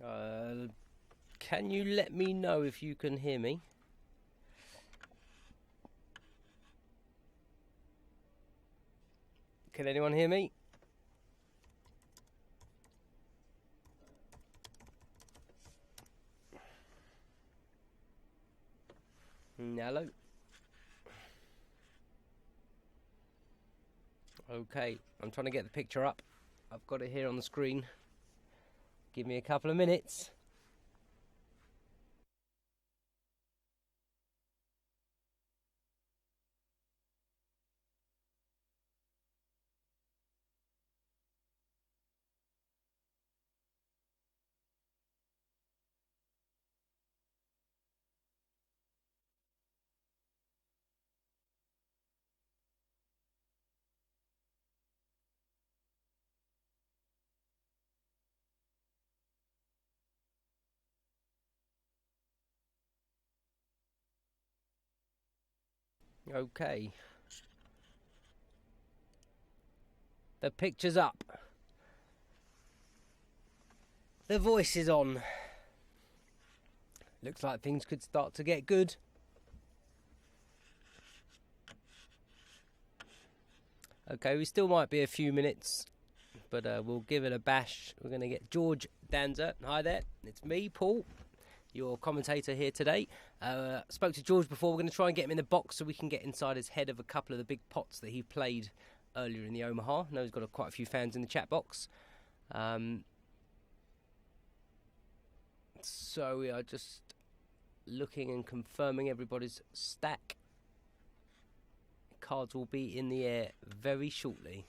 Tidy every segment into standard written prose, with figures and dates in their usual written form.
Can you let me know if you can hear me? Can anyone hear me? Hello? Okay, I'm trying to get the picture up. I've got it here on the screen. Give me a couple of minutes. Okay. The picture's up. The voice is on. Looks like things could start to get good. Okay, we still might be a few minutes, but we'll give it a bash. We're going to get George Danzer. Hi there, it's me, Paul, your commentator here today. Spoke to George before. We're going to try and get him in the box so we can get inside his head of a couple of the big pots that he played earlier in the Omaha. I know he's got quite a few fans in the chat box. So we are just looking and confirming everybody's stack. Cards will be in the air very shortly.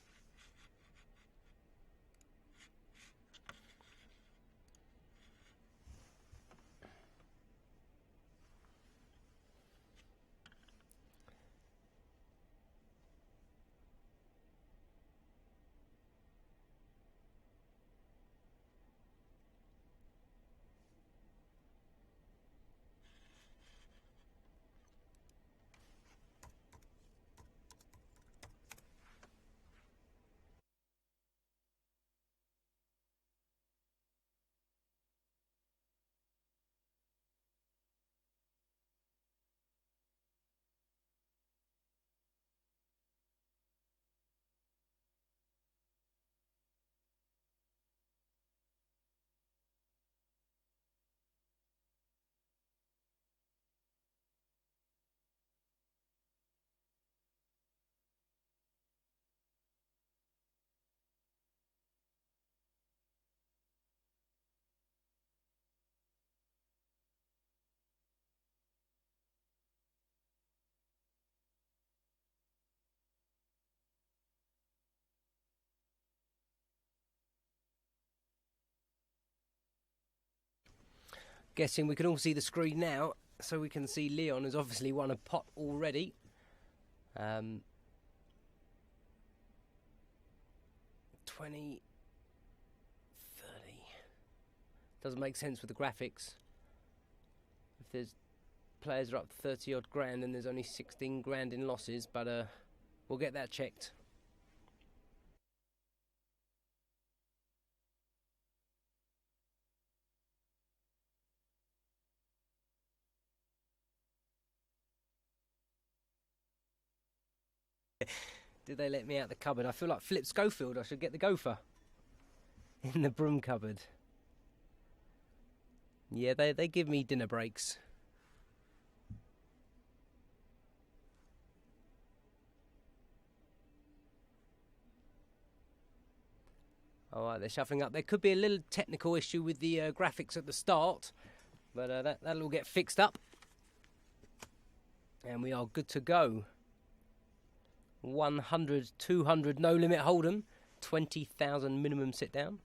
Guessing we can all see the screen now, so we can see Leon has obviously won a pot already. 20, 30. Doesn't make sense with the graphics. If there's players are up 30 odd grand and there's only 16 grand in losses, but we'll get that checked. Did they let me out the cupboard? I feel like Philip Schofield. I should get the gopher in the broom cupboard. Yeah, they give me dinner breaks. Alright, they're shuffling up. There could be a little technical issue with the graphics at the start, but that'll all get fixed up. And we are good to go. 100, 200, no limit hold'em. 20,000 minimum sit down.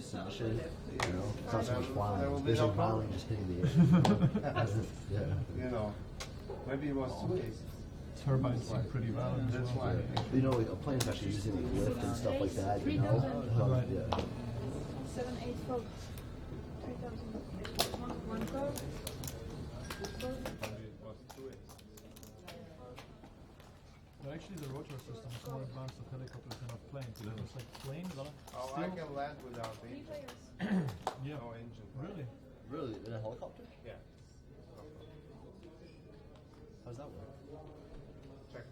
submission, you know, it's not so much flying. There's no flying, just hitting the air. Yeah. You know, maybe it was too easy. Turbines seem pretty well. That's why. You know, like a plane's actually using like lift and stuff like that, you know? Right. Yeah. 7, 8, 4, 3,000. One car. But actually, the rotor system is more advanced than helicopters and not planes. Because it's like plane, but Oh, I can land without engine. yeah. No engine. Really? Really? In a helicopter? Yeah. How's that work? Check.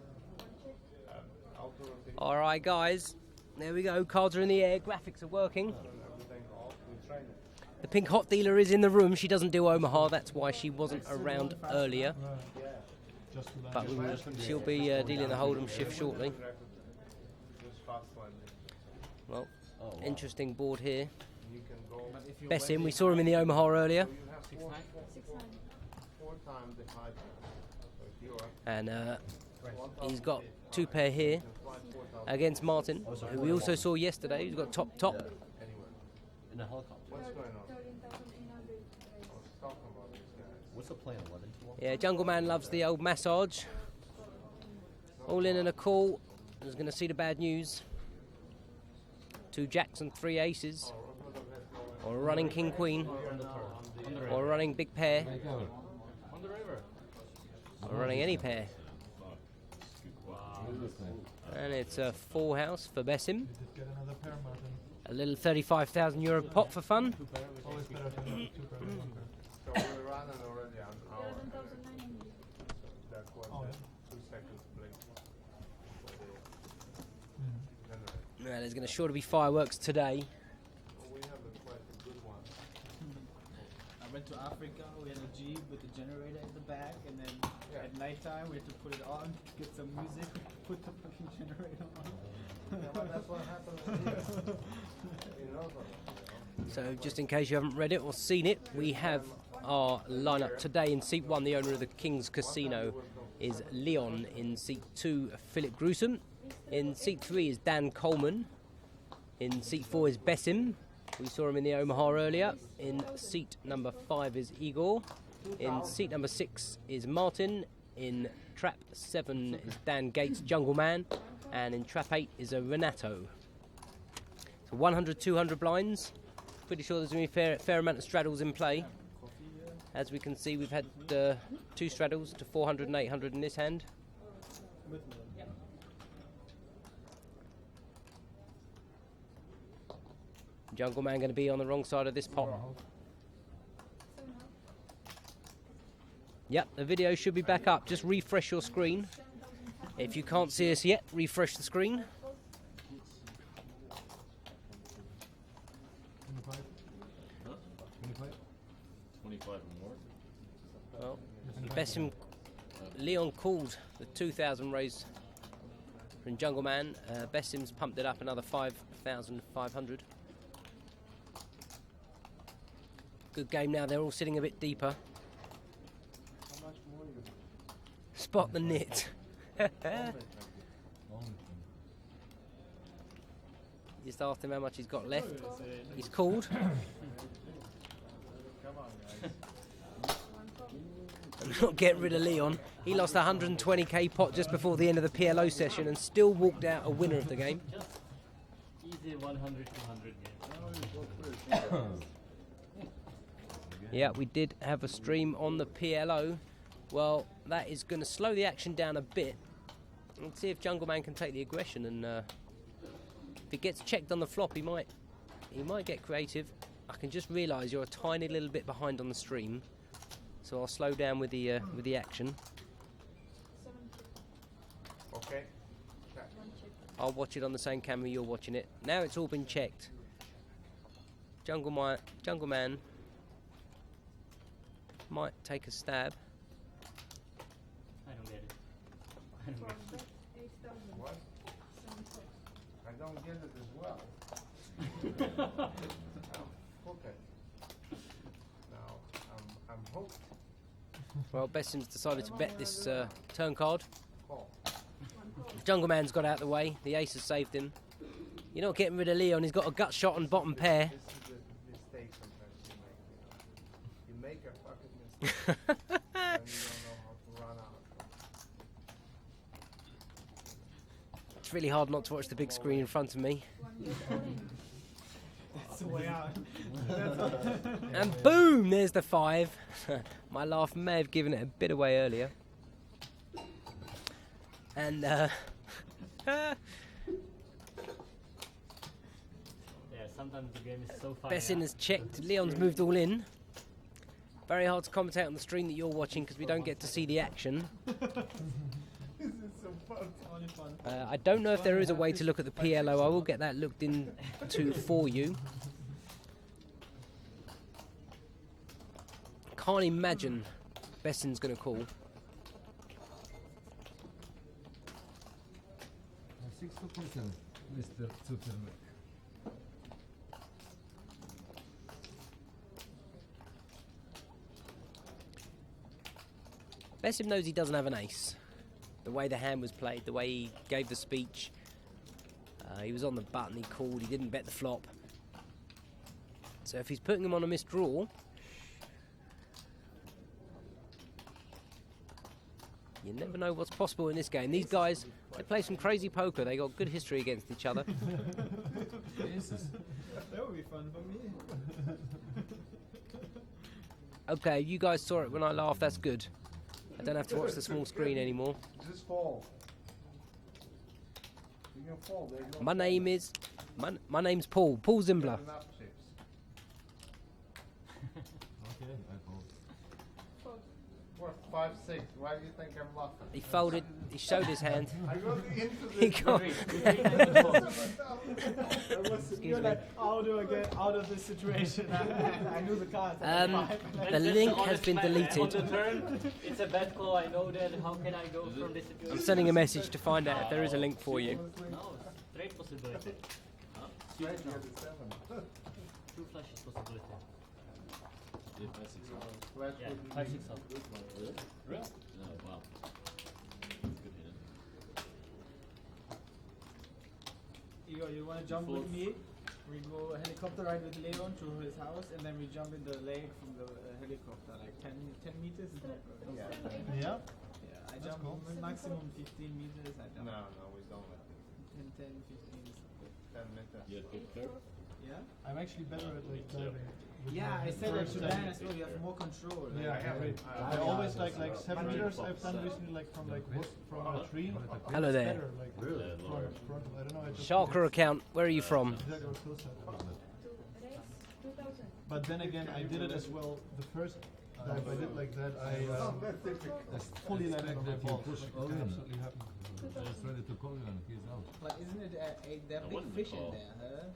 Auto rotation. All right, guys. There we go. Cards are in the air. Graphics are working. Everything off. We train it. The pink hot dealer is in the room. She doesn't do Omaha. That's why she wasn't around earlier. Right. Yeah. Just to land. But she'll be dealing the Hold'em shift shortly. Just fast landing. Well, Oh, wow. interesting board here. You can go. Bessim, we saw him in the Omaha earlier. You have 4 times the height. So if you are And he's got 2 pair here against Martin, who we also saw yesterday. He's got top. anywhere. In a helicopter. What's going on? 13,800. I was talking about these guys. What's the plane? 11 to 1? Yeah, Jungle Man loves the old massage. All in and a call. He's going to see the bad news. 2 jacks and 3 aces. Or a running king queen. Or a running big pair. Or running any pair. And it's a full house for Bessim. You did get another pair, Martin. A little €35,000 pot for fun. Always better to have 2 pairs than 1 pair. So we're running already an hour. 11,900. That was Oh, 2 seconds blink. Mm. Now, there's going to sure to be fireworks today. We have quite a good one. I went to Africa, we had a Jeep with the generator in the back, and then at nighttime we had to put it on, get some music, put the fucking generator on. Yeah, but that's what happens here. You know, So just in case you haven't read it or seen it, we have our lineup today. In seat 1, the owner of the King's Casino is Leon. In seat 2, Philipp Gruissem. In seat 3 is Dan Colman. In seat 4 is Bessim. We saw him in the Omaha earlier. In seat number 5 is Igor. In seat number 6 is Martin. In trap 7 is Dan Gates, Jungle Man. And in trap 8 is a Renato. So 100, 200 blinds. Pretty sure there's going to be a fair amount of straddles in play. As we can see, we've had 2 straddles to 400 and 800 in this hand. Jungle Man going to be on the wrong side of this pot. Yep, the video should be back up. Just refresh your screen. If you can't see us yet, refresh the screen. 25? 25 or more. Well, Bessim, Leon called the 2,000 raise from Jungle Man. Bessim's pumped it up another 5,500. Good game now. They're all sitting a bit deeper. how much more you Spot the nit. Just asked him how much he's got left. He's called. Come on, guys. I'm not getting rid of Leon. He lost a 120k pot just before the end of the PLO session and still walked out a winner of the game. Easy 100, 200 games. Yeah, we did have a stream on the PLO. Well, that is going to slow the action down a bit. Let's see if Jungle Man can take the aggression, and if it gets checked on the flop, he might get creative. I can just realise you're a tiny little bit behind on the stream, so I'll slow down with the action. Okay. I'll watch it on the same camera you're watching it. Now it's all been checked. Jungle Man might take a stab. I don't get it. I don't get it. 8,000. What? I don't get it as well. Okay. Now I'm hooked. Well, Bessim's decided to bet this turn card. Call. Jungle Man's got out of the way. The ace has saved him. You're not getting rid of Leon. He's got a gut shot on bottom pair. This is the mistake sometimes you make. You know? You make a fucking mistake and you don't know how to run out. It's really hard not to watch the big screen in front of me. That's the way out. And boom, there's the 5. My laugh may have given it a bit away earlier. And Yeah, sometimes the game is so fun. Bessin has checked. Leon's moved all in. Very hard to commentate on the stream that you're watching because we don't get to see the action. This is so fun. Only fun. I don't know if there is a way to look at the PLO. I will get that looked into for you. Can't imagine Bessin's going to call. 60%, Mr. Tsoukernik. Bessin knows he doesn't have an ace. The way the hand was played, the way he gave the speech. He was on the button, he called, he didn't bet the flop. So if he's putting him on a missed draw, you never know what's possible in this game. These guys, they play some crazy poker. They got good history against each other. That would be fun for me. Okay, you guys saw it when I laughed. That's good. I don't have to watch the small screen anymore. Just fall. You can fall. There's no My name is my name's Paul Zimbler. enough chips. Okay, I fold. What, 5-6? Why do you think I'm laughing? He folded. He showed his hand. I got into He this. got. You're like, how do I get out of this situation? I knew the cards. The link has been On deleted. the turn, it's a bad call. I know that. How can I go from this situation? I'm sending a message to find out if there is a link for you. No, straight possibility. Huh? Right, you had the 7. Two flashes possibility. Flash Yeah, would be 5, 6 off. Really? No, wow. Good hand. Igor, you want to jump with me? We go helicopter ride with Leon to his house, and then we jump in the lake from the helicopter, like 10 meters. Yeah. Yeah? Yeah, I jump maximum 15 meters. I jump No, we don't. 10, 15 is good. 10 meters. You had good curve? Yeah? I'm actually better at like diving. with Yeah, my I said that first to time. Dan as well. You have more control. Like, Yeah, I have it. I always like 7 meters. I've done recently like from like wood from a tree. Hello It's there. better, like Really? front, I don't know. I just Sharker account. Where are you from? exactly what Phil said. Race 2000. But then again, I did it as well. The first dive I did like that, I fully let it on the ball. push Like, all it in. absolutely happened. Just ready to call you and he's out. But isn't it there are big wouldn't fish in recall. there, huh?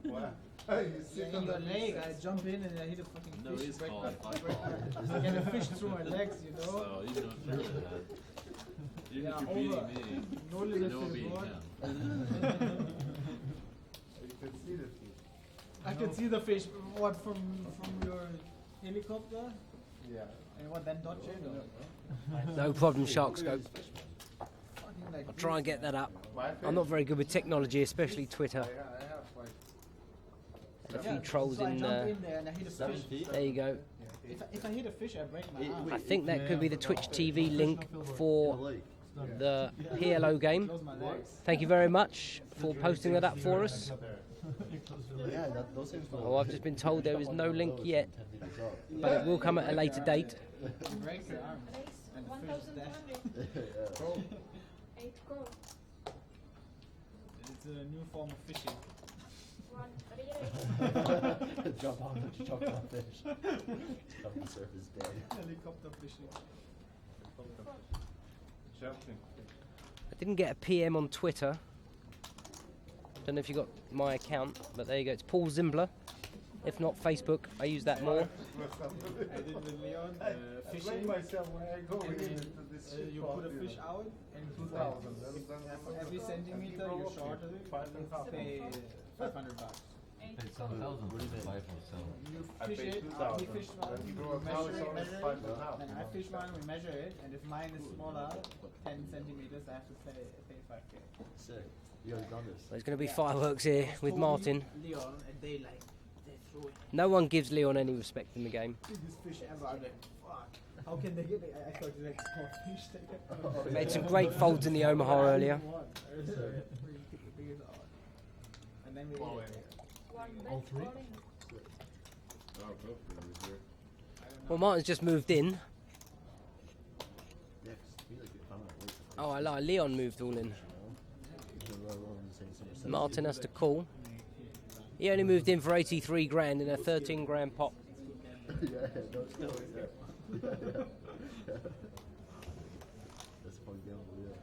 What? You Yeah, sit in on your the leg, I jump in and I hit a fucking No, fish. he's break calling. my- get a fish through my legs, you know? So even if you're even Yeah, if you're beating over. me, No you limit know to the beating board. him. You can see the fish. I can see the fish. What from your helicopter? Yeah. And what then dodge it? Or No problem, Shark Scope. fucking like I'll try and get that up. My fish. I'm not very good with technology, especially Twitter. I have like. And a few trolls so I in. jump in there and I hit a fish. There you go. If I hit a fish, I break my arm. I think that could be the Twitch TV link for the PLO game. Close my legs. Thank you very much for posting that up for us. Yeah, those things Oh, I've just been told there is no link yet, but it will come at a later date. You break your arm. Race And the fish is dead. 1200. 8 go. It's a new form of fishing. 1 re-race. Jump on fish. Jump the surface dead. Helicopter fishing. Jumping. I didn't get a PM on Twitter. Don't know if you got my account, but there you go. It's Paul Zimbler. If not Facebook, I use that more. I did with Leon I fishing. blame myself when I go And into then, this you shit put a pot, fish you know. out and 2000. for every centimeter you short it, you pay $500. Paid 7,000 for 5 or 7. You I fish paid it, 2,000. he fished one, Then you we go across, measure so it, it's measure 5.5. it, then I fish one, we measure it, and if mine is smaller, 10 centimeters, I have to pay 5K. Sick. You already done this. There's going to be fireworks here with Martin. Leon, and they throw it. No one gives Leon any respect in the game. Biggest fish ever. I'm like, fuck. How can they get it? I thought it was like small fish. We made some great folds in the Omaha earlier. And then we ate it. One All bet three? orange. Oh, go for it, here. Well, Martin's just moved in. Yeah, 'cause we like get fun at least. Oh, I lie. Leon moved all in. Martin has to call. He only moved in for 83 grand in a 13 grand pot. Yeah, no, it's still, yeah. That's a fun gamble, yeah.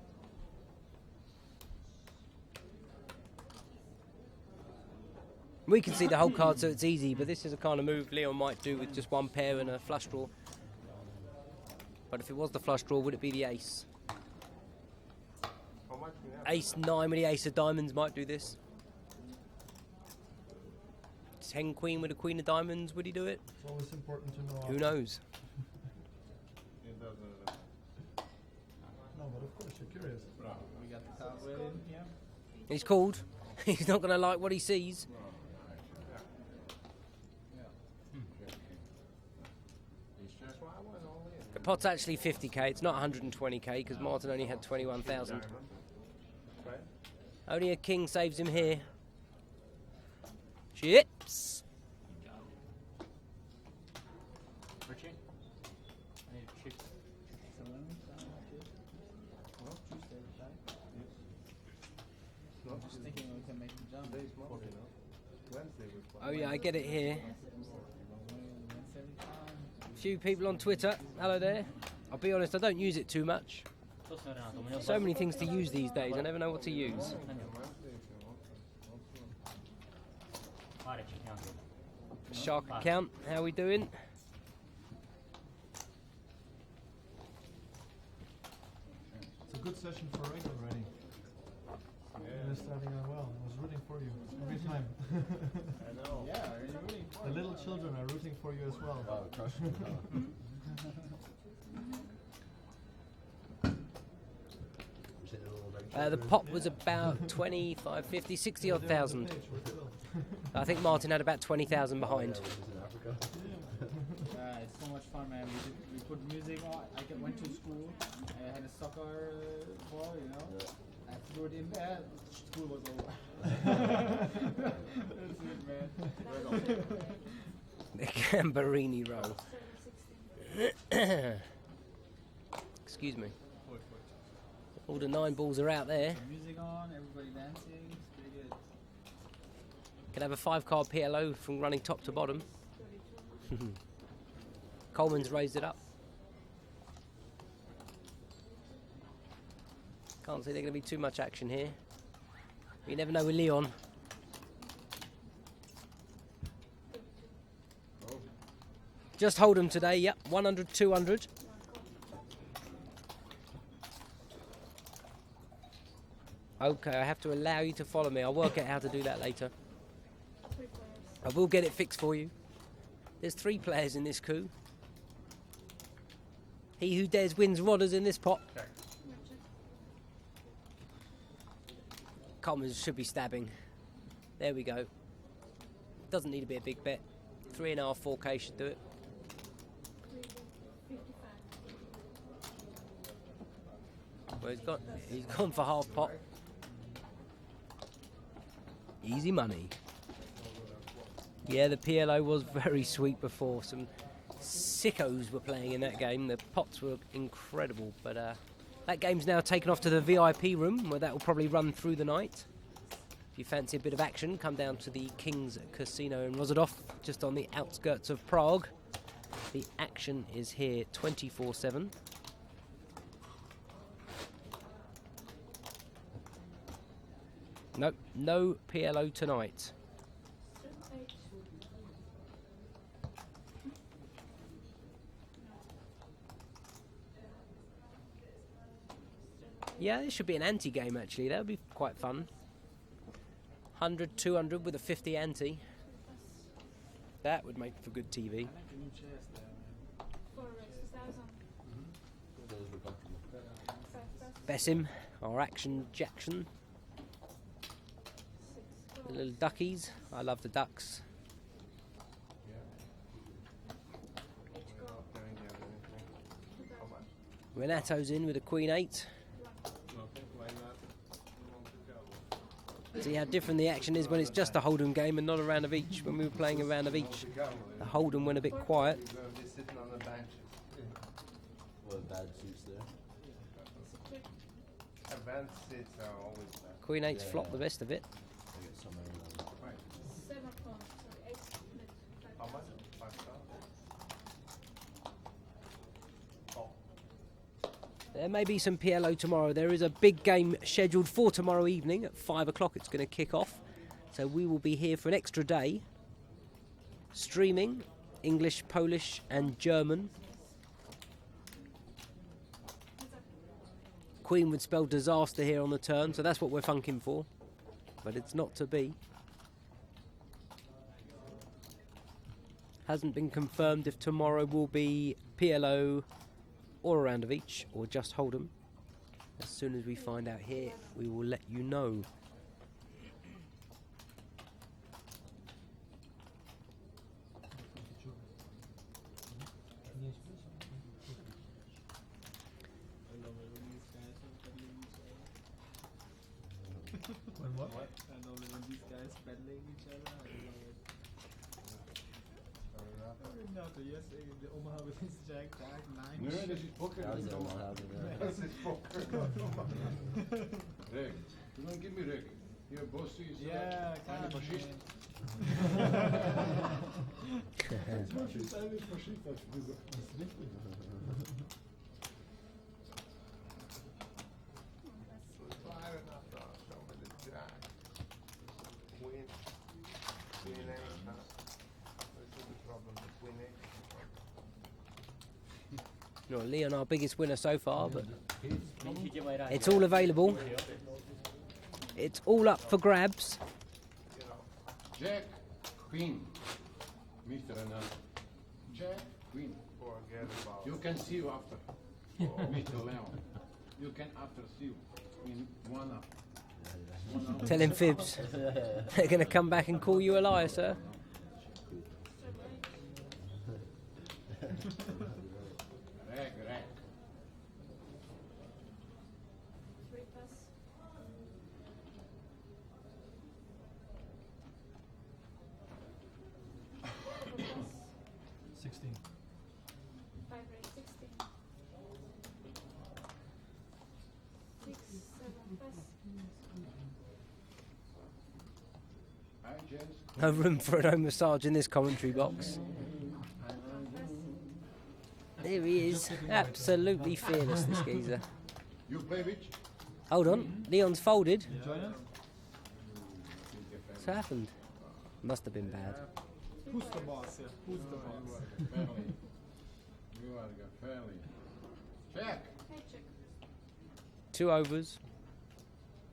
We can see the whole card, so it's easy, but this is a kind of move Leon might do with just one pair and a flush draw. But if it was the flush draw, would it be the ace? How much we have? Ace 9 with the ace of diamonds might do this. 10 queen with a queen of diamonds, would he do it? It's always important to know. Who knows? It doesn't. No, but of course you're curious. We got the Kabrhel in here. He's called. He's not going to like what he sees. That's why I was all in. The pot's actually 50k. It's not 120k because Martin only had 21,000. Right? Only a king saves him here. Chips. Richie? I need chips. Just thinking we can make them jump. Today's Monday, no? Wednesday we play. Oh yeah, I get it here. 175. Few people on Twitter. Hello there. I'll be honest, I don't use it too much. So many things to use these days. I never know what to use. Shark account. How we doing? It's a good session for Egg already. You're starting out well. I was rooting for you every time. I know. Yeah, are you rooting for The little children are rooting for you as well. Wow, crushing it, huh? You said a little adventure. The pot was about 25, 50, 60 odd thousand. I think Martin had about 20,000 behind. Yeah, which is in Africa. It's so much fun, man. We put music on. Went to school. I had a soccer ball, you know. Yeah. I threw it in there. School was over. That's it, man. The Gambarini roll. 760. Excuse me. All the 9 balls are out there. Music on, everybody dancing. It's pretty good. Can have a 5-card PLO from running top to bottom. Colman's raised it up. Can't see there's going to be too much action here. You never know with Leon. Just hold him today, yep, 100, 200. Okay, I have to allow you to follow me. I'll work out how to do that later. 3 players. I will get it fixed for you. There's 3 players in this coup. He who dares wins rodders in this pot. Colman should be stabbing. There we go. Doesn't need to be a big bet. 3.5, 4k should do it. 55. Well, he's gone for half pot. Easy money. Yeah, the PLO was very sweet before. Some sickos were playing in that game. The pots were incredible, but that game's now taken off to the VIP room, where that will probably run through the night. If you fancy a bit of action, come down to the King's Casino in Rozadov, just on the outskirts of Prague. The action is here 24/7. Nope, no PLO tonight. 8. Yeah, this should be an anti-game actually. That would be quite fun. 100, 200 with a 50 ante. That would make for good TV. I like the new chairs there, man. 4 races, 1,000. Those were comfortable. 5 passes. Bessim, our action Jackson. The little duckies. I love the ducks. Renato's in with a queen 8. See how different the action is when it's just a hold'em game and not a round of each. When we were playing a round of each, the hold'em went a bit quiet. You're going to be sitting on the benches. What bad suits there? Advanced seats are always bad. Queen 8's Yeah, flopped yeah. the best of it. I get some around. 7 points, sorry, 8 split. How much? 5 stars? Oh. There may be some PLO tomorrow. There is a big game scheduled for tomorrow evening at 5 o'clock. It's going to kick off. So we will be here for an extra day. Streaming English, Polish and German. Queen would spell disaster here on the turn, so that's what we're funking for. But it's not to be. Hasn't been confirmed if tomorrow will be PLO or a round of each, or just hold'em. As soon as we find out here, we will let you know. When what? I know that when these guys battling each other, I love it. Not yesterday in the Omaha with his Jack, 9. Nee, dat is poker. Ja, Dat is dat is allemaal. wel Das ist poker. Rick, you don't give me Rick. Your boss is Yeah, eine kind of. Faschist. Manche ist eigentlich Faschist, hast du gesagt. Das ist richtig. Fire enough to show me the jack. Queen. Queen 8, huh? This is the problem, the Queen 8. Not Leon, our biggest winner so far, but it's It's all available. It's all up for grabs. You know, Jack, Queen. Mr. Renato. Jack, Queen. forget about You can see you after. Mr. Leon. You can after see you in 1 hour. Telling fibs. They're going to come back and call you a liar, sir. Rack, rack. 3 plus. Four plus. 16. 5 raise 16. 6, 7 plus. Hi, gents. No room for an own massage in this commentary box. There he is. Absolutely fearless, this geezer. You play which? Hold on. Leon's folded. You join us? What's happened? Must have been bad. Who's the boss here? Who's the boss? Fairly. You are fairly. Check. Hey, check. 2 overs.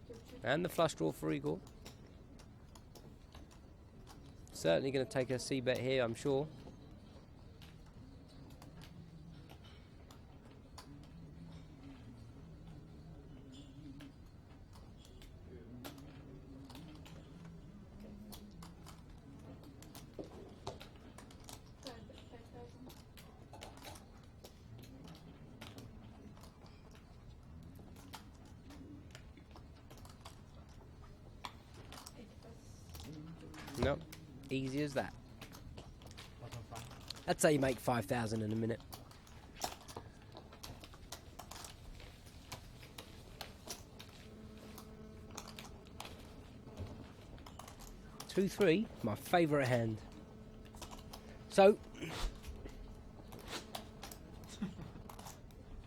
2, check. And the flush draw for Igor. Certainly going to take a C-bet here, I'm sure. Sorry, but 5,000. 8 plus. No, easy as that. I'd say you make 5,000 in a minute. Two, 3, my favourite hand. So,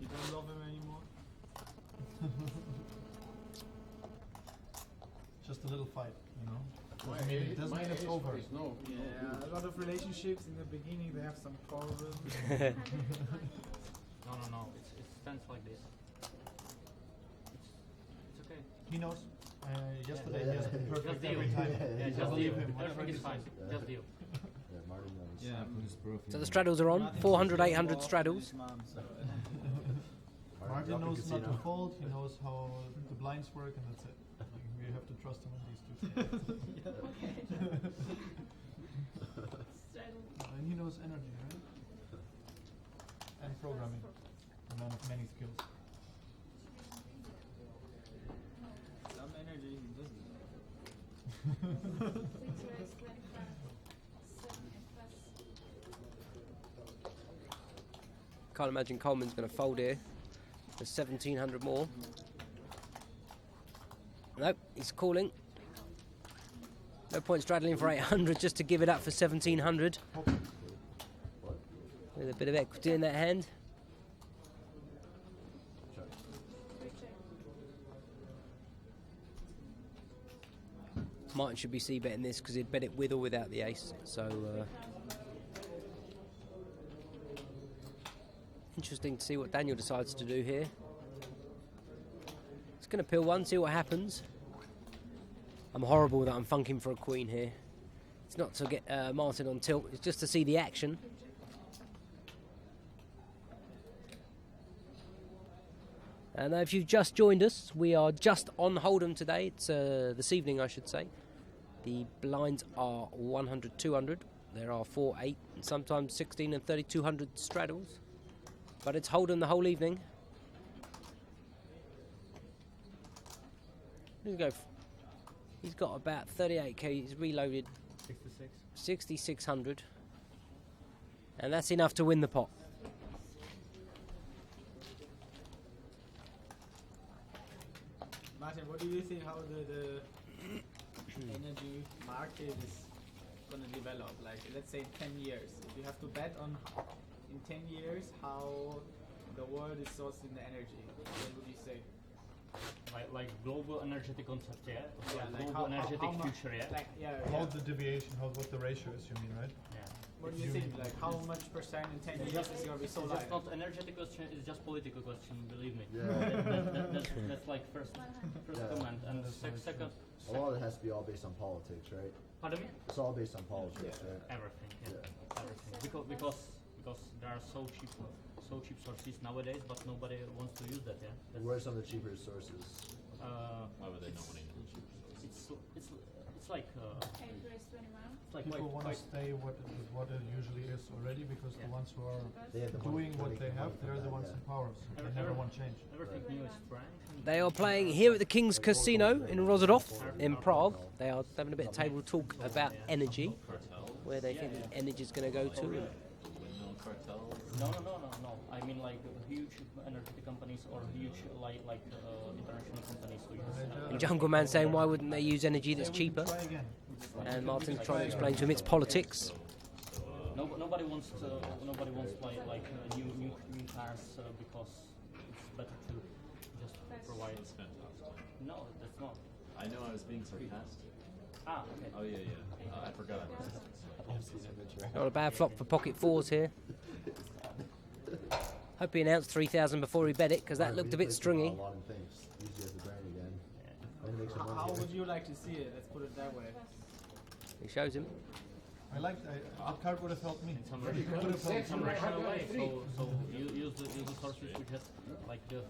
You don't love him anymore? Just a little fight, you know? My Doesn't mean, age- doesn't my mean it's age over. is no. Yeah, a lot of relationships in the beginning they have some problems. No. It stands like this. It's okay. He knows. Yesterday Yeah. he has been Just perfect deal. every time. Yeah, I just believe deal. him. Whatever Everything he is fine. says. Just deal. Yeah, Martin knows. Yeah. so the straddles are on. 400, 800 straddles. Martin knows not to fold. He knows how the blinds work, and that's it. Like, we you have to trust him on these two things. Okay. Straddle. And he knows energy, right? And programming. A man of many skills. Some energy he doesn't. Please raise 25. 7 and plus. Can't imagine Colman's going to fold here. There's 1,700 more. Nope, he's calling. No point straddling for 800 just to give it up for 1,700. With a bit of equity in that hand. Recheck. Martin should be c-betting this because he'd bet it with or without the ace. So interesting to see what Daniel decides to do here. He's going to pill one, see what happens. I'm horrible that I'm funking for a queen here. It's not to get Martin on tilt, it's just to see the action. And if you've just joined us, we are just on Hold'em today. It's this evening, I should say. The blinds are 100, 200. There are 4, 8, and sometimes 16 and 3,200 straddles. But it's Hold'em the whole evening. He's got about 38k. He's reloaded 6,600, and that's enough to win the pot. Martin, what do you think how the energy market is going to develop? Like, let's say 10 years. If you have to bet on in 10 years how the world is sourcing the energy, what would you say? Like global energetic concept, yeah? Yeah, like global energetic how much, future, yeah? like, yeah, How yeah. the deviation, what the ratio is, you mean, right? Yeah. What do you think? Like, how much percent in 10 years is going to be It's solar? just not energetic question, it's just political question, believe me. Yeah. That's like first Yeah. comment. And That's very second, A lot of it has to be all based on politics, right? pardon me? It's all based on politics, right? Everything, yeah. Yeah. Everything. Because there are so cheap sources nowadays, but nobody wants to use that, yeah? What are some of the cheaper sources? Why would they know what It's like 8 raise 21. it's like People want to quite stay what it usually is already, because the ones who are They have the doing money- what money they can have, come they're the back, ones yeah. in power, so they never want change. everything new is frank. They are playing here at the King's Casino in Rozadov in Prague. They are having a bit of table talk about energy, where they think the energy is going to go to. windmill cartels? No. I mean like huge energetic companies or huge international companies who use. And Jungle Man saying, why wouldn't they use energy that's cheaper? Try again. And Martin's trying to explain to him it's politics. Nobody wants like new cars because it's better to just provide. That's fantastic. No, that's not. I know I was being sarcastic. Okay. Oh yeah. I forgot I was. Not a bad flop for pocket fours here. Hope he announced 3,000 before he bet it, because that looked a bit stringy. A lot of things. Usually has the brain again. And it makes it How money. would you like to see it? Let's put it that way. He shows him. The card would have helped me. Some rational way. So you use the sources which has like the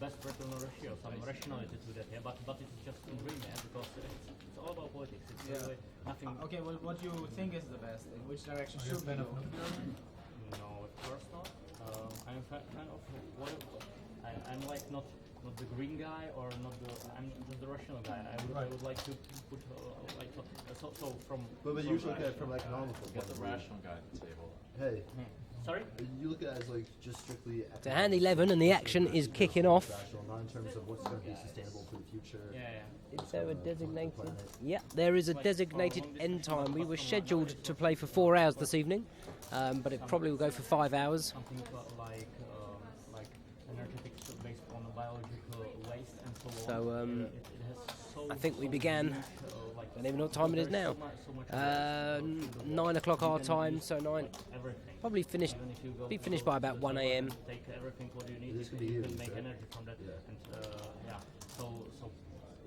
best return ratio, some rationality to that. Yeah, but it's just in dream, yeah, because it's all about politics. It's really nothing. Okay, well, what do you think is the best? In which direction Are you a should we fan go? of nuclear? No, of course not. I'm fan of what I'm like not the green guy or not the I'm just the rational guy. I would like to put so from. But you should look at it from economical Get point the of view. rational guy at the table. Hey, Sorry. you look at it as like just strictly. It's a hand 11 and the action is kicking off. Rational, not in terms of what's going to be sustainable for the future. Yeah. Is there a designated? Yeah, there is a designated end time. We were scheduled to play for 4 hours this evening, but it probably will go for 5 hours. Something like energetics based on biological waste and so on. So It has so I think we began. like I don't even know what time it is now. 9 o'clock our time, so 9. Everything. Probably finished. Even if you go Be finished by about 1 a.m. Take everything what you need. This could you be can huge, make right? energy from that. Yeah. And so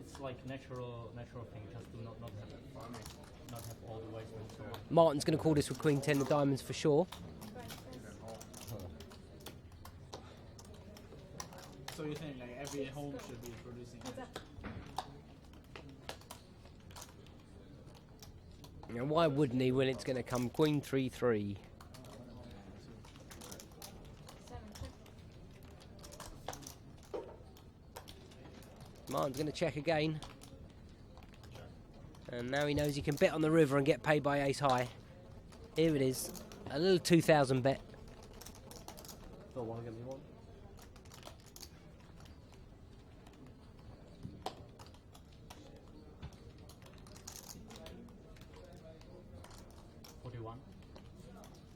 it's like natural thing just to not have all the waste and so on. Martin's going to call this with Queen 10 of diamonds for sure. So you think like every home should be producing energy? Now, why wouldn't he when it's going to come Queen 3-3? 7 check. Martin's going to check again. And now he knows he can bet on the river and get paid by ace high. Here it is. A little 2,000 bet. Phil, want to get me one?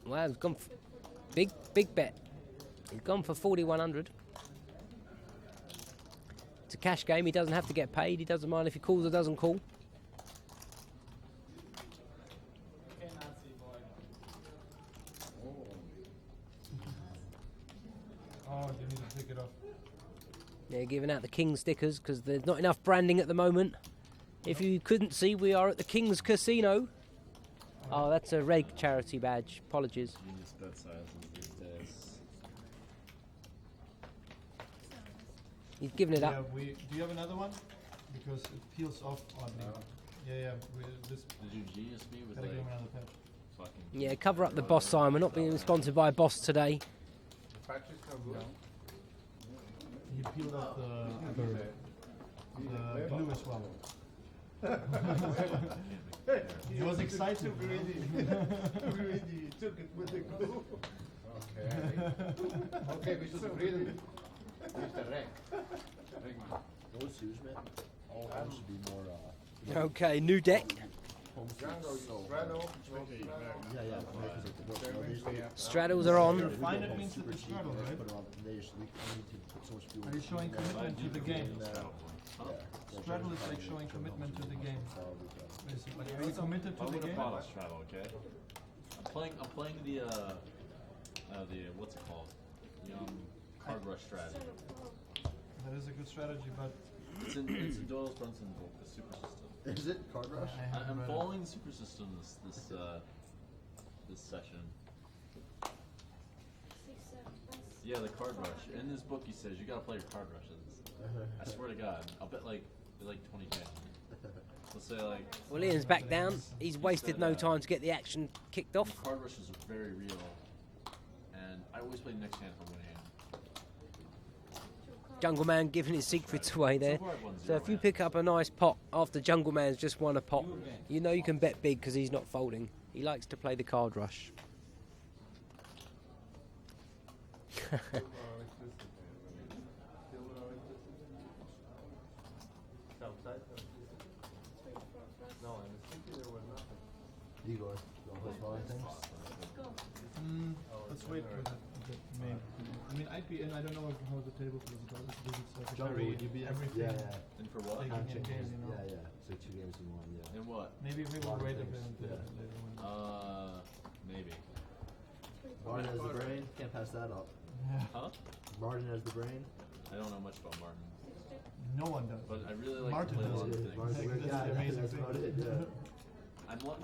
Well, he's gone big bet. He's gone for 4,100. It's a cash game. He doesn't have to get paid. He doesn't mind if he calls or doesn't call. Okay, Nazi boy. Oh, you need to pick it up. They're giving out the King stickers because there's not enough branding at the moment. If you couldn't see, we are at the King's Casino. Oh, that's a red charity badge. Apologies. Use bet sizes these days. He's giving it Yeah, up. do you have another one? Because it peels off oddly. Yeah, this Did you genius me with gotta like give him another patch. fucking? Yeah, cover up the boss sign. We're not being sponsored by Boss today. The patch is no good. He peeled off the blue as well. He was excited. Too greedy. He took it with the glue. Okay. Okay, we should read it. Mr. Rek. Those shoes, man. All home should be more. Okay, new deck. Django, straddle. Yeah. Straddles are on. Fine, it means that it's straddle, right? They just need to put so much fuel. Are you showing commitment to the game? Yeah. Straddle is like showing commitment to the game. Basically, like, are you committed to I the would have game? bought a straddle, okay? I'm playing the what's it called? Card rush strategy. That is a good strategy, but It's in Doyle's Brunson book, the super system. Is it card rush? I haven't I'm read it. following the super system this session. 6, 7 plus. Yeah, the card rush. In this book, he says you gotta play your card rushes. I swear to God, I'll bet like 20K. Let's say like Well, Ian's back down. He's wasted no time to get the action kicked off. card rushes are very real, and I always play next hand if I'm winning hand. Jungle Man giving his secrets away there. So hard ones, So if you pick up a nice pot after Jungle Man's just won a pot, you know you can bet big because he's not folding. He likes to play the card rush. No, in the city there was nothing. Igor, don't play smaller things. Let's go. Let's wait for the main. I mean, I'd be in. I don't know how the table feels about this. This is like a Jungle, very would you be in? everything. Yeah. And for what? Taking Hand in game, changes. you know. Yeah. So 2 games in one. Yeah. And what? Maybe we will Lot of wait a things, bit yeah. later on. Maybe. Martin has the brain. Can't pass that up. Huh? Martin has the brain. I don't know much about Martin, No one does. but I really like Martin to play a does lot of it. things. Martin's a Like, good that's guy. the amazing That's thing. about it. Yeah.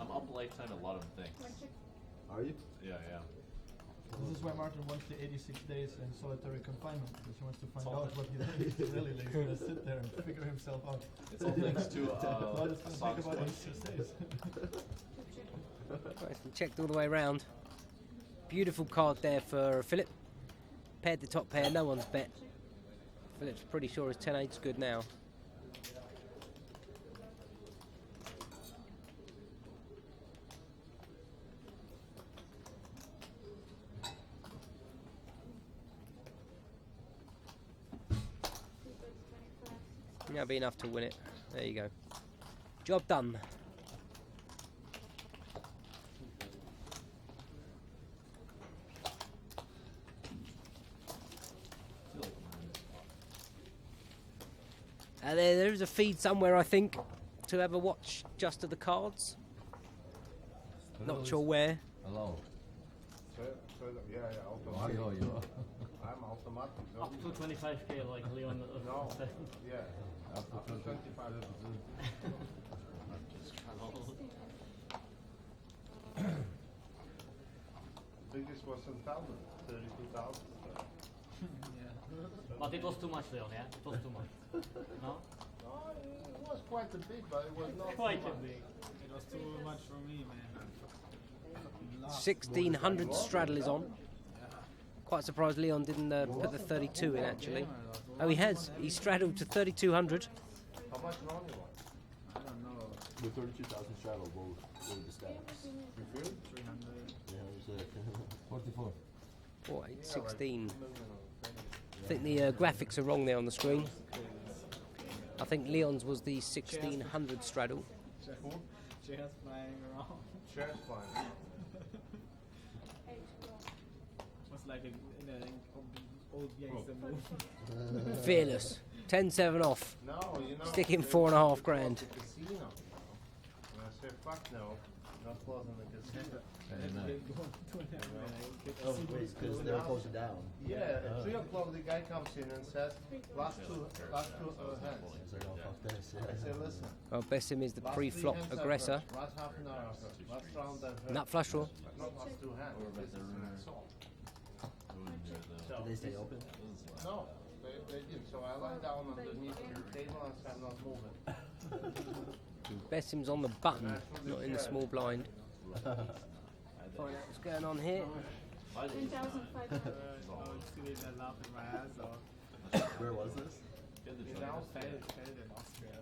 I'm up lifetime a lot of things. Are you? Yeah. This is why Martin wants the 86 days in solitary confinement, because he wants to find all out what he really likes. He's gonna sit there and figure himself out. It's all thanks to Why does a he socks think about coach. 86 days? Right, and checked all the way around. Beautiful card there for Philip. Paired the top pair, no one's bet. Philip's pretty sure his 10-8's good now. That'll be enough to win it. There you go. Job done. There is a feed somewhere, I think, to have a watch just of the cards. Not sure where. Hello. Yeah, automatic. I'm automatic. So Up to 25K, like Leon. No. Said. Yeah. Up to 25. Biggest was 1,000, 32,000. But it was too much, Leon. Yeah, it was too much. No, No, it was quite a big, but it was not quite too a much. big. It was too much for me, 1600 straddle is on. Quite surprised Leon didn't put the 32 in actually. Oh, he has. He straddled to 3200. How much round you want? I don't know. The 32,000 straddle, what were the stats? You feel? 300. Yeah, it was 44. 4816. I think the graphics are wrong there on the screen. I think Leon's was the 1600 straddle. Chairs flying around. Chairs flying. Was like in an old gangster movie. Fearless. 10-7 off. No, you know. Stick in they- 4.5 they grand. close the casino. And I said, fuck no, not closing the casino. Oh, wait, because they were closing down. Yeah, at 3 o'clock the guy comes in and says, last two hands. It's like, oh, fuck this. I said, listen. Well, Bessim is the last pre-flop 3 hands are aggressor. hurt, last half an hour are hurt, last round are hurt. Nut flush draw. But not last 2 hands. This is an assault. Did they stay open? No, they didn't. So I lie down underneath the table and said, I'm not moving. Bessim's on the button, not in the small blind. Find out what's going on here. 10,500. I laugh in my ass off. Where was this? You know, Feld in Austria.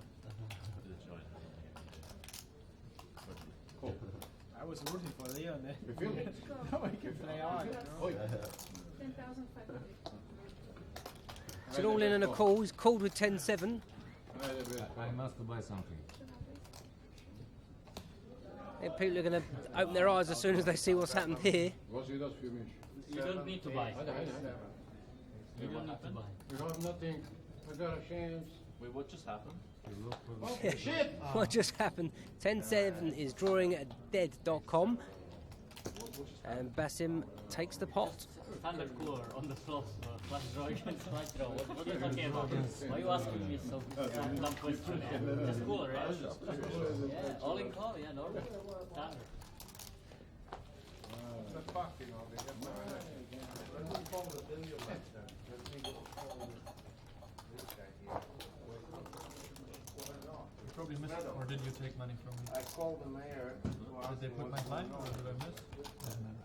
I was rooting for Leon then. Now I can play on, you know? 10,500. It's an all-in and a call. He's called with 10-7. I must buy something. And people are going to open their eyes as soon as they see what's happened here. You don't need to buy. You don't need to buy. You have nothing. I got a chance. Wait, what just happened? Shit! What just happened? 10-7 is drawing at dead.com. And Basim takes the pot. Standard cooler on the floor. Flash draw against flash draw. What are you talking about? Why are you asking me so dumb question? Just cooler, yeah? Yeah, all in call, yeah, normal. Standard. the fuck, you know, they get my let me call the video like that. Let me go call this guy here. You probably missed it, or did you take money from me? I called the mayor. Did they put my blind, or did I miss?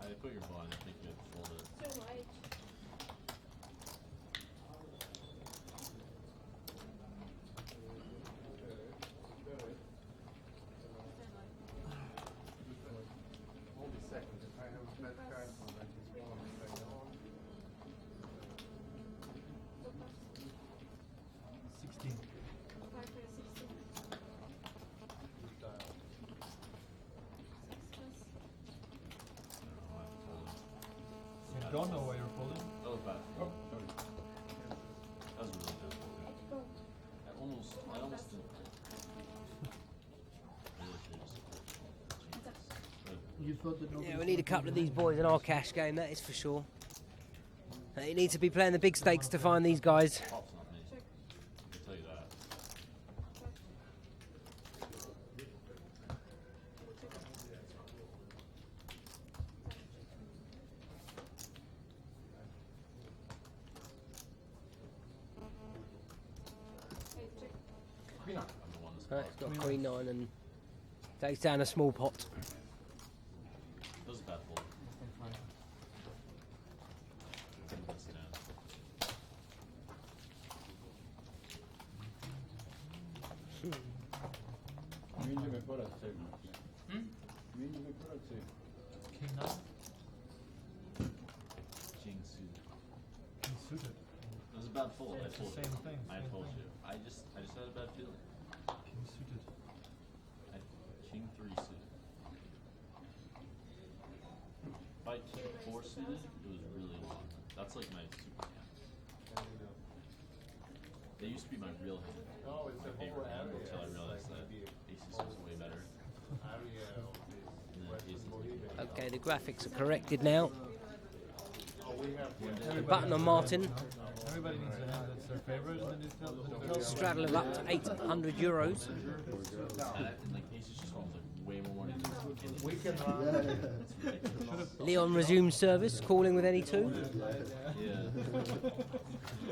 I put your blind, I think you sold it. So white. Hold a second, if I have a bad card for that, it's gone. If I don't, 16. 5 for 16. 6 You don't know why you're folding? That was bad. Oh, sorry. That was really bad. plus. Go. I almost did. Really should have just You thought that nobody Yeah, we need a couple of these boys in our cash game, that is for sure. You need to be playing the big stakes to find these guys. Pop's not me. I can tell you that. Hey, check. I'm the one that's Right, it's got Queen 9 and takes down a small pot. That was a bad fold. That's down. Quindi mi pare a seguito. Quindi mi pare a seguito. King 9? King suited. King suited. It was a bad fold. I It's the told same you. thing, I same told thing. you. I just had a bad feeling. King suited. King 3 suited. If I King 4 suited, it was really long. That's like my super hand. They used to be my real hand. no, it's My a whole favorite hand area. until I It's realized like that the aces was way better. area of And this then Western aces. Bolivia. Okay, the graphics are corrected now. Oh, we have The button on Martin. Everybody needs a hand that's their favorite, and then you tell Straddle of up to 800 euros. Like aces just was like way more money than we can run. It's ridiculous. Leon resumes service, calling with any two. Yeah.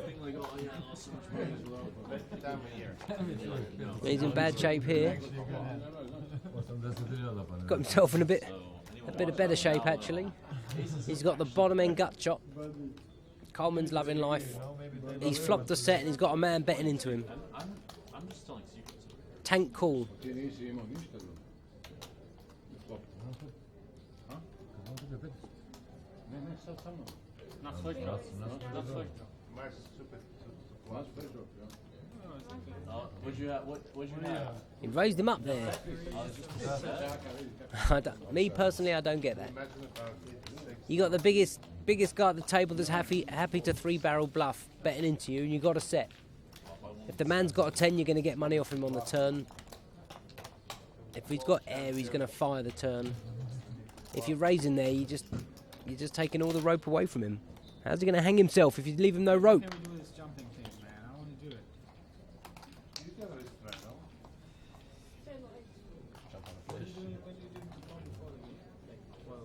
Think like, oh yeah, I lost so much money as well. Best time of year. He's in bad shape here. Got himself in a bit So a bit of better shape actually. He's got the bottom end gut chop. Colman's loving life. He's flopped the set and he's got a man betting into him. I'm just telling secrets. Tank cool. Ti nisi imao ništa drugo. Ha? Ne, sad sa mnom. Na svoj drop. Na svoj drop. My stupid. Naš prešao, ja. What'd you have? What'd you have? He raised him up there. Me personally, I don't get that. Imagine if I did 6. You got the biggest guy at the table that's happy to 3-barrel bluff betting into you, and you got a set. If the man's got a 10, you're going to get money off him on the turn. If he's got air, he's going to fire the turn. If you're raising there, you're just taking all the rope away from him. How's he going to hang himself if you leave him no rope? Can we do this jumping thing, man? I want to do it. You can always try, no? What are you doing when you didn't before the game? Like 12.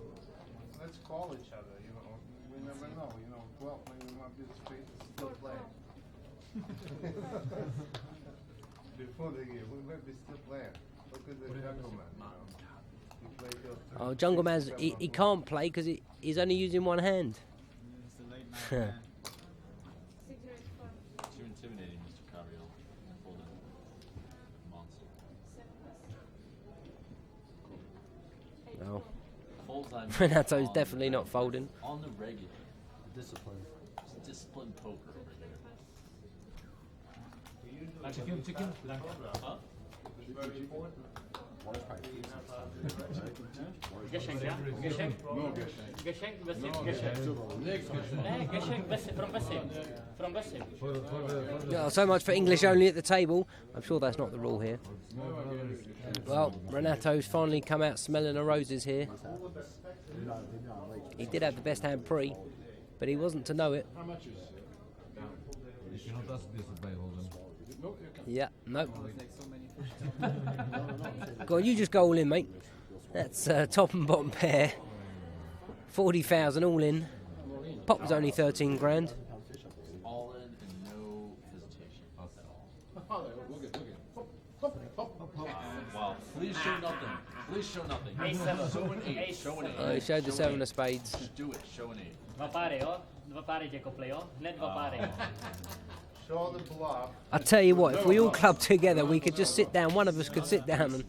Let's call each other, you know. We never know, you know. 12 maybe might be the straight still playing. Before the game, we might be still playing. Look at the gentleman, you know. He played those three Oh, Jungle six, Man's he can't play because he's only using one hand. It's a late night, man. 605. Too intimidating, Mr. Kabrhel. Folding. Monster. 7 No. Folds I'm Renato's on definitely the- not folding. On the regular. Discipline. It's disciplined poker over here. Chicken. Huh? It's very important. Geschenk, ja? Geschenk? No geschenk. Geschenk, Bessie. No Geschenk. geschenk. Niks geschenk. Nee, geschenk, Bessie, from Bessie. From Bessie. Yeah, so much for English only at the table. I'm sure that's not the rule here. No geschenk. Well, Renato's finally come out smelling the roses here. He did have the best hand pre, but he wasn't to know it. How much is down? You cannot ask this at Bayholden. No, you can. Yeah, nope. Like so many fish. Go on, you just go all in, mate. That's top and bottom pair. 40,000 all in. Pop was only 13 grand. All in and no hesitation at all. Look at. Hop, hop, hop. Wow. Please show nothing. Please show nothing. Ace-7. Show an 8. Ace. Show an 8. He showed the Show 7 an of 8. spades. Just do it. Show an 8. Dva páry, jo? Dva páry tě koplej, jo? Hned dva páry. Show the bluff. I tell you what, if we all clubbed together, we could just sit down. One of us could sit down and.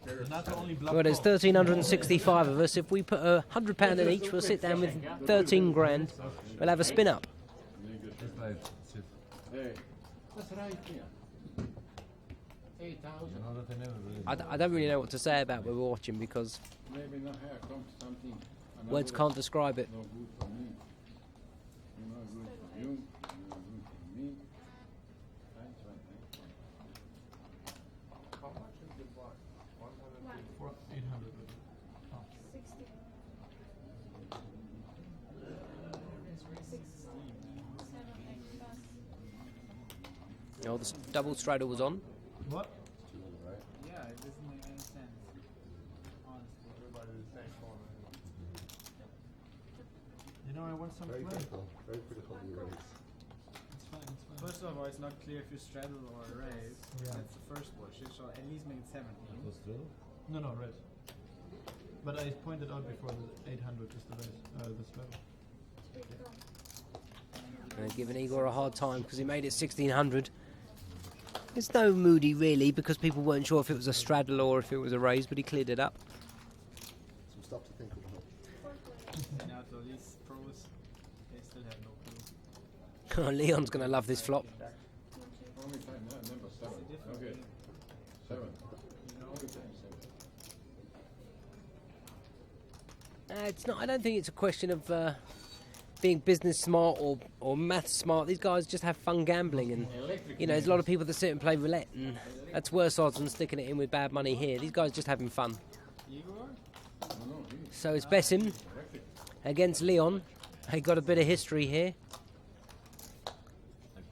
Renato only bluff Well, there's call. 1,365 of us. If we put £100 in each, we'll sit down with 13 grand. We'll have a spin up. Just like sit. Hey, that's right here. 8,000. You know that I never really. I don't really know what to say about what we're watching because Maybe not here comes something. another words can't describe it. No good for me. You're not good for you. You're not good for me. Right. How much is the block? 150. For 800. 60. 6, 7, 8 plus. Oh, the double straddle was on. What? Yeah, it doesn't make any sense. Honestly. Everybody the same corner. You know, I want some Very play. critical. Very critical of your race. It's fine, it's fine. First of all, it's not clear if you straddle or raise. Yeah. That's the first watch. It shall at least make 17. Was still? No, red. But I pointed out before that 800 is the race, the straddle. 3 go. Giving Igor a hard time because he made it 1,600. It's no moody really because people weren't sure if it was a straddle or if it was a raise, but he cleared it up. Some stuff to think about. Now to these pros, they still have no clue. Leon's going to love this flop. Only time, yeah, number 7. Okay. 7. Every time 7. It's not. I don't think it's a question of being business smart or math smart. These guys just have fun gambling, and you know, there's a lot of people that sit and play roulette, and that's worse odds than sticking it in with bad money here. These guys just having fun. Igor? No, So it's Bessim against Leon. They got a bit of history here,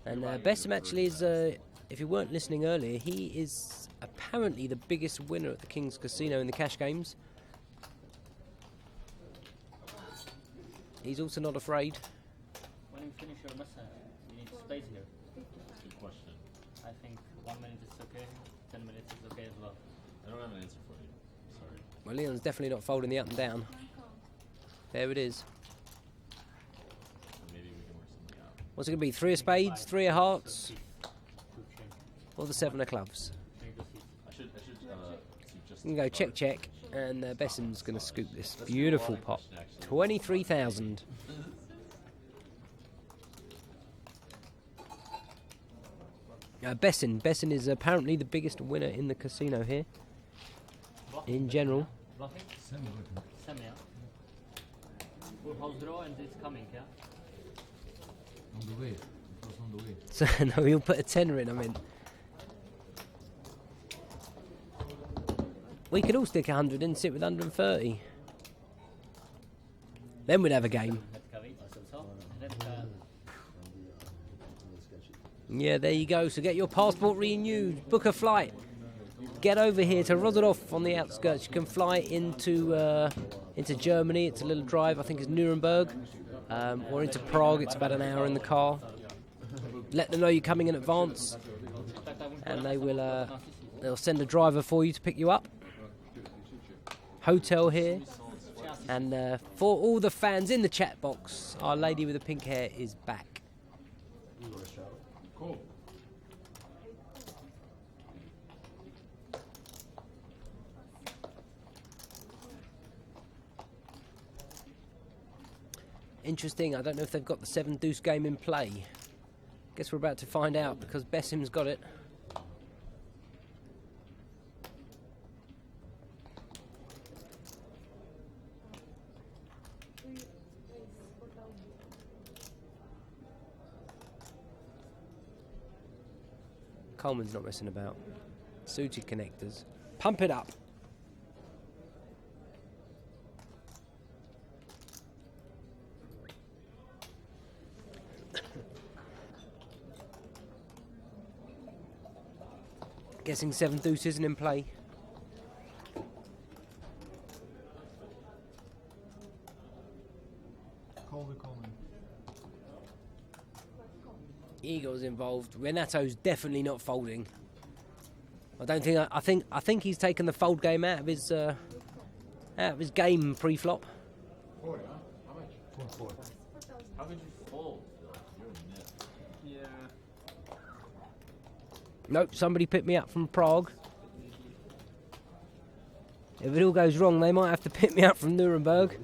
and Bessim actually is. If you weren't listening earlier, he is apparently the biggest winner at the King's Casino in the cash games. He's also not afraid. When you finish your massage, you need space here. Good question. I think 1 minute is okay, 10 minutes is okay as well. I don't have an answer for you. Sorry. Well, Leon's definitely not folding the up and down. There it is. Maybe we can work something out. What's it going to be? 3 of spades, 3 of hearts, or the 7 of clubs? I should suggest. You can go check, check, and Bessim's going to scoop this beautiful pot. 23,000. Bessin is apparently the biggest winner in the casino here. In general. Bluffing? Semi, yeah. Full house draw and it's coming, yeah? On the way. It was on the way. So no, he'll put a tenner in, I mean. We could all stick 100 in and sit with 130. Then we'd have a game. Yeah, there you go. So get your passport renewed, book a flight, get over here to Rotterdam on the outskirts. You can fly into Germany. It's a little drive. I think it's Nuremberg, or into Prague. It's about an hour in the car. Let them know you're coming in advance, and they'll send a driver for you to pick you up. Hotel here, and for all the fans in the chat box, our lady with the pink hair is back. Cool. Interesting. I don't know if they've got the 7 deuce game in play. Guess we're about to find out because Bessim's got it. Colman's not messing about. Suited connectors. Pump it up. Guessing 7 deuce isn't in play. Call the Colman. Igor's involved. Renato's definitely not folding. I don't think. I think he's taken the fold game out of his game pre-flop. 4, yeah? How much? 4. How could you fold? You're a nit. Yeah. Nope. Somebody picked me up from Prague. If it all goes wrong, they might have to pick me up from Nuremberg.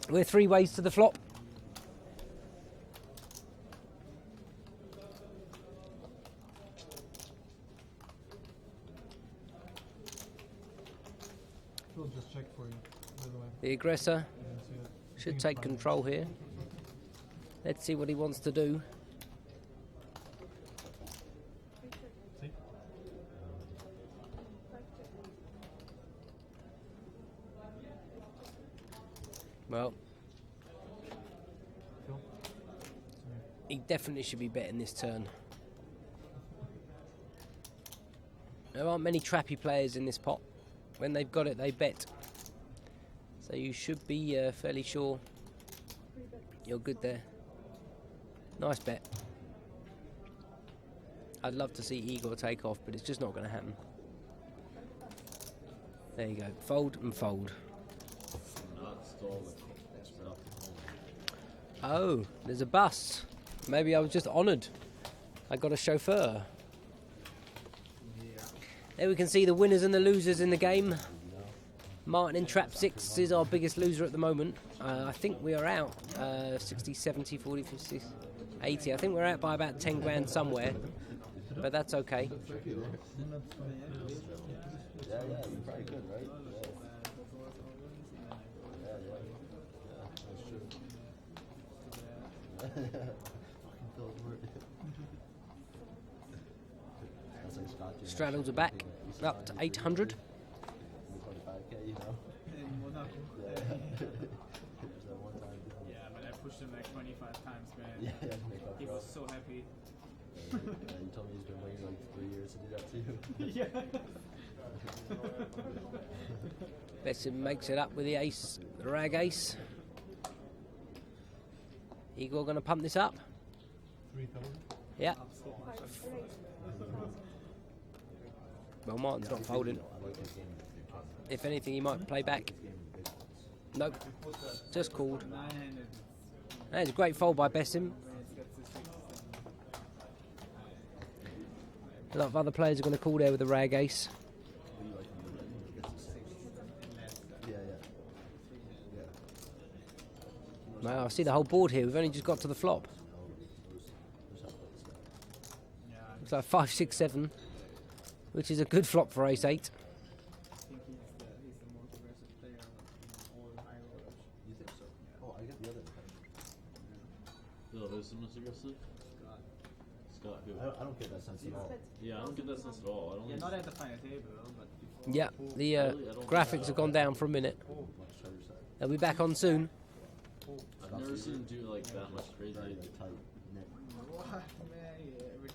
We're 3 ways to the flop. We'll just check for you, by the way. The aggressor Yeah, see that. should take control here. Let's see what he wants to do. See? Well, Phil? he definitely should be betting this turn. There aren't many trappy players in this pot. When they've got it, they bet. So you should be fairly sure you're good there. Nice bet. I'd love to see Igor take off, but it's just not going to happen. There you go. Fold and fold. Oh, there's a bus. Maybe I was just honoured. I got a chauffeur. There we can see the winners and the losers in the game. Martin in trap 6 is our biggest loser at the moment. I think we are out 60, 70, 40, 50, 80. I think we're out by about 10 grand somewhere. But that's okay. Yeah, you probably could, right? Straddles are back, up to 800. 25K, you know? In Monaco. Yeah. Yeah, but I pushed him like 25 times, man. Yeah, make up He for was it. so happy. You told me he's been waiting like 3 years to do that too. Yeah. Bessim makes it up with the ace, the rag ace. Igor going to pump this up? 3,000. Yeah. Well, Martin's not folding. If anything, he might play back. Nope. Just called. Nine-handed. That's a great fold by Bessim. When it gets to 6, A lot of other players are going to call there with the rag ace. Wow, I see the whole board here. We've only just got to the flop. Looks like 5, 6, 7, which is a good flop for ace 8. I think he's the most aggressive player in all high rollers. You think so? Oh, I get the other. Phil, who's the most aggressive? Scott, who? I don't get that sense at all. Yeah, I don't get that sense at all. I don't Yeah, think not at the final table, but before. Yeah, the graphics have gone down for a minute. They'll be back on soon. I've never seen him do like that much crazy. Tight. What, man? Yeah, every time.